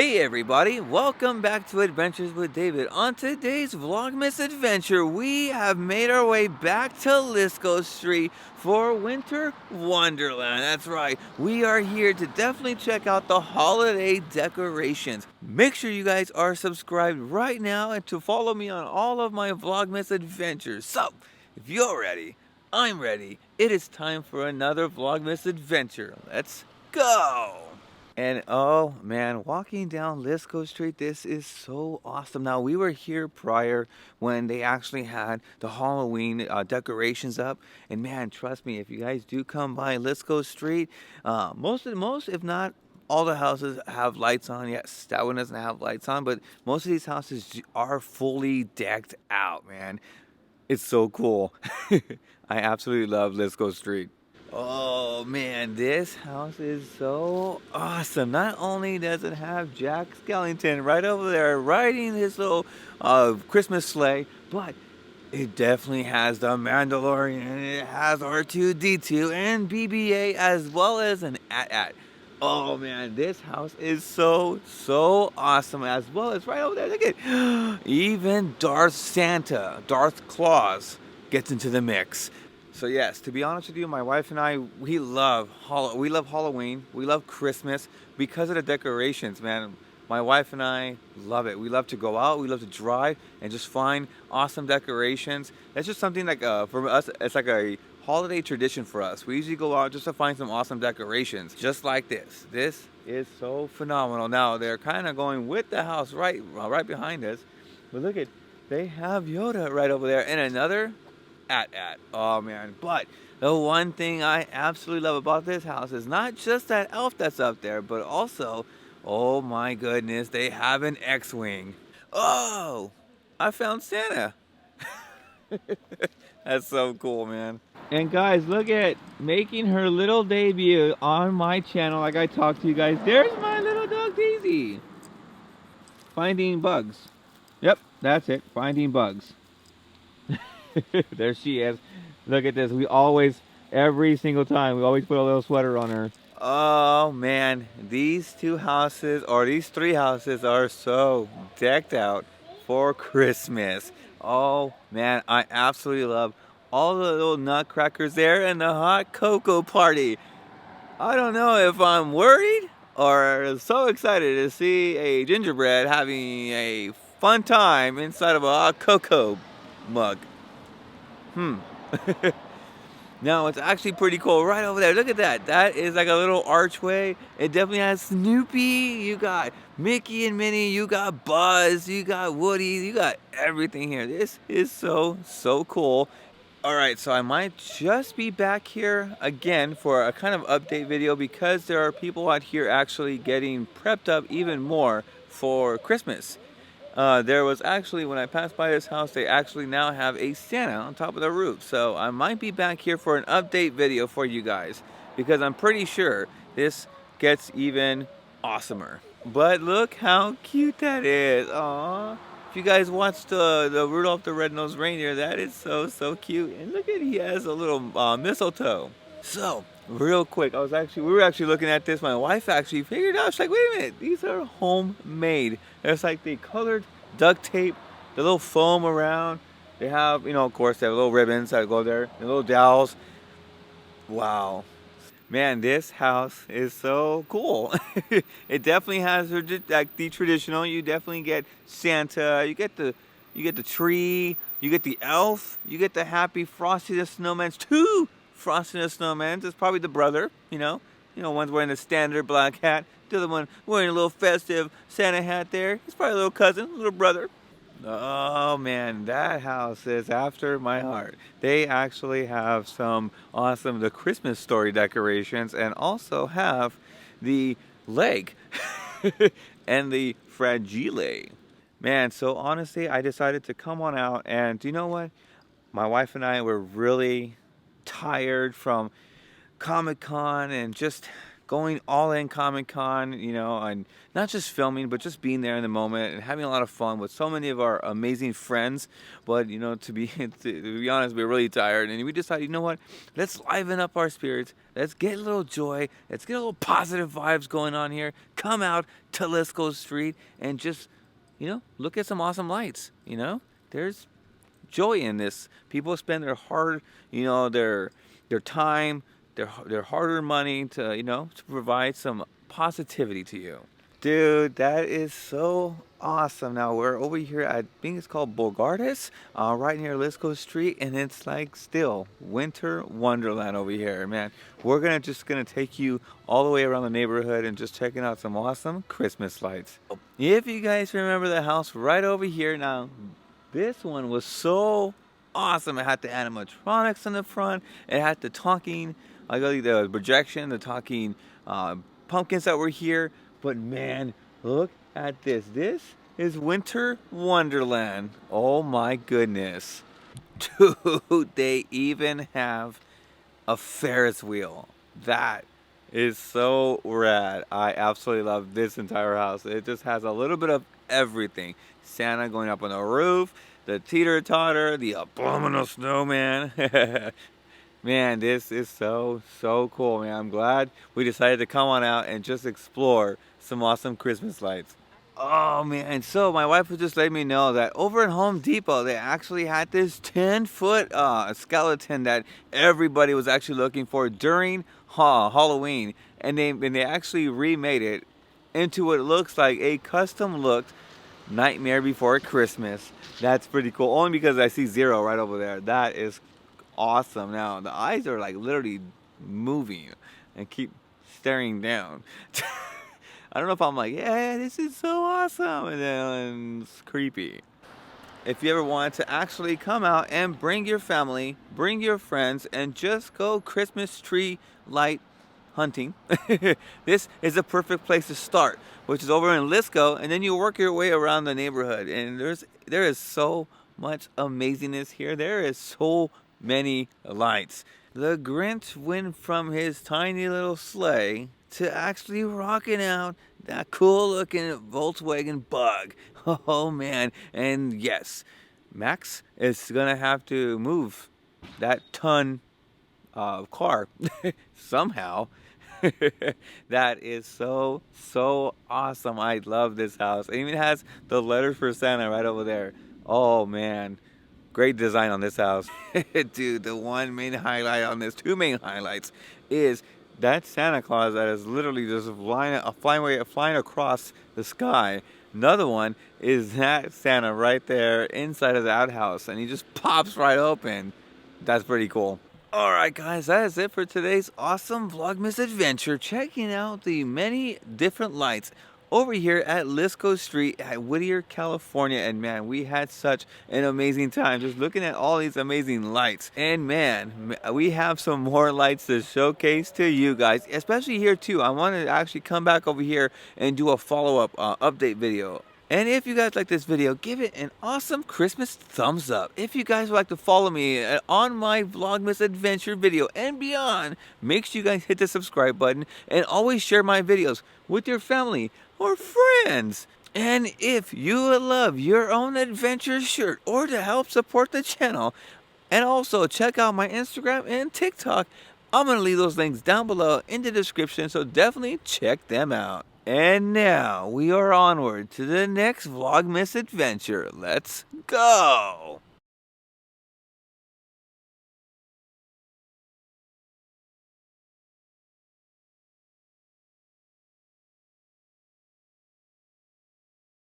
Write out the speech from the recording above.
Hey everybody, welcome back to Adventures with David. On today's Vlogmas adventure, we have made our way back to Lisco Street for Winter Wonderland. That's right, we are here to definitely check out the holiday decorations. Make sure you guys are subscribed right now and to follow me on all of my Vlogmas adventures. So, if you're ready, I'm ready. It is time for another Vlogmas adventure. Let's go! And oh man, walking down Lisco Street, this is so awesome. Now, we were here prior when they actually had the Halloween decorations up. And man, trust me, if you guys do come by Lisco Street, most, if not all the houses have lights on. Yes, that one doesn't have lights on, but most of these houses are fully decked out, man. It's so cool. I absolutely love Lisco Street. Oh man, this house is so awesome. Not only does it have Jack Skellington right over there riding his little Christmas sleigh, but it definitely has the Mandalorian. It has R2-D2 and BB-8 as well as an AT-AT. Oh man, this house is so awesome. As well as right over there, look at even Darth Claus gets into the mix. So yes, to be honest with you, my wife and I, we love Halloween, we love Christmas because of the decorations, man. My wife and I love it. We love to go out, we love to drive and just find awesome decorations. It's just something like, for us, it's like a holiday tradition for us. We usually go out just to find some awesome decorations, just like this. This is so phenomenal. Now, they're kind of going with the house right behind us. But look at, they have Yoda right over there and another AT-AT. Oh man, but the one thing I absolutely love about this house is not just that elf that's up there, but also, oh my goodness, they have an X-Wing. Oh, I found Santa. That's so cool, man. And guys, look at making her little debut on my channel like I talked to you guys. There's my little dog Daisy. Finding bugs. Yep, that's it, finding bugs. There she is. Look at this. We always, every single time, we always put a little sweater on her. Oh man, these two houses, or these three houses, are so decked out for Christmas. Oh man, I absolutely love all the little nutcrackers there and the hot cocoa party. I don't know if I'm worried or so excited to see a gingerbread having a fun time inside of a hot cocoa mug. No, it's actually pretty cool right over there. Look at that. That is like a little archway. It definitely has Snoopy. You got Mickey and Minnie. You got Buzz. You got Woody. You got everything here. This is so cool. All right, so I might just be back here again for a kind of update video because there are people out here actually getting prepped up even more for Christmas. There was actually, when I passed by this house, they actually now have a Santa on top of the roof. So I might be back here for an update video for you guys because I'm pretty sure this gets even awesomer. But look how cute that is. Aww. If you guys watched the Rudolph the Red-Nosed Reindeer, that is so cute. And look at, he has a little mistletoe. So, real quick, we were actually looking at this. My wife actually figured out, she's like, wait a minute, these are homemade. It's like they colored duct tape, the little foam around. They have, you know, of course, they have little ribbons that go there, the little dowels. Wow. Man, this house is so cool. It definitely has like the traditional. You definitely get Santa, you get the tree, you get the elf, you get the happy Frosty the Snowman's two Frosty the Snowman. It's probably the brother, you know, one's wearing a standard black hat, the other one wearing a little festive Santa hat there. He's probably a little cousin, little brother. Oh man, that house is after my heart. They actually have some awesome The Christmas Story decorations and also have the leg and the fragile. Man, so honestly, I decided to come on out, and you know what? My wife and I were really tired from Comic-Con and just going all in Comic-Con, you know, and not just filming, but just being there in the moment and having a lot of fun with so many of our amazing friends. But, you know, to be honest, we were really tired, and we decided, you know what, let's liven up our spirits. Let's get a little joy. Let's get a little positive vibes going on here. Come out to Lisco Street and just, you know, look at some awesome lights. You know, there's joy in this. People spend their hard, you know, their time, their hard-earned money to, you know, to provide some positivity to you. Dude, that is so awesome. Now we're over here at, I think it's called Bogartis, right near Lisco Street, and it's like still winter wonderland over here, man. We're just gonna take you all the way around the neighborhood and just checking out some awesome Christmas lights. If you guys remember the house right over here, now this one was so awesome. It had the animatronics in the front. It had the talking, the projection, the talking pumpkins that were here. But man, look at this. This is Winter Wonderland. Oh my goodness. Dude, they even have a Ferris wheel. That is so rad. I absolutely love this entire house. It just has a little bit of everything. Santa going up on the roof, the teeter-totter, the abominable snowman. Man, this is so cool, man. I'm glad we decided to come on out and just explore some awesome Christmas lights. Oh man, so my wife was just letting me know that over at Home Depot, they actually had this 10-foot skeleton that everybody was actually looking for during Halloween. And they actually remade it into what looks like a custom looked Nightmare Before Christmas. That's pretty cool, only because I see Zero right over there. That is awesome. Now the eyes are like literally moving and keep staring down. I don't know if I'm like, yeah, this is so awesome, and then it's creepy. If you ever wanted to actually come out and bring your family, bring your friends, and just go Christmas tree light hunting, this is a perfect place to start, which is over in Lisco, and then you work your way around the neighborhood. And there is so much amazingness here. There is so many lights. The Grinch went from his tiny little sleigh to actually rocking out that cool looking Volkswagen Bug. Oh man, and yes, Max is gonna have to move that ton of car somehow. That is so awesome. I love this house. It even has the letters for Santa right over there. Oh man, great design on this house. Dude, the one main highlight on this, two main highlights, is that Santa Claus that is literally just flying across the sky. Another one is that Santa right there inside of the outhouse, and he just pops right open. That's pretty cool. Alright guys, that is it for today's awesome Vlogmas adventure, checking out the many different lights over here at Lisco Street at Whittier, California. And man, we had such an amazing time just looking at all these amazing lights. And man, we have some more lights to showcase to you guys, especially here too. I want to actually come back over here and do a follow-up update video. And if you guys like this video, give it an awesome Christmas thumbs up. If you guys would like to follow me on my Vlogmas adventure video and beyond, make sure you guys hit the subscribe button and always share my videos with your family or friends. And if you would love your own adventure shirt or to help support the channel, and also check out my Instagram and TikTok, I'm going to leave those links down below in the description, so definitely check them out. And now we are onward to the next Vlogmas adventure. Let's go!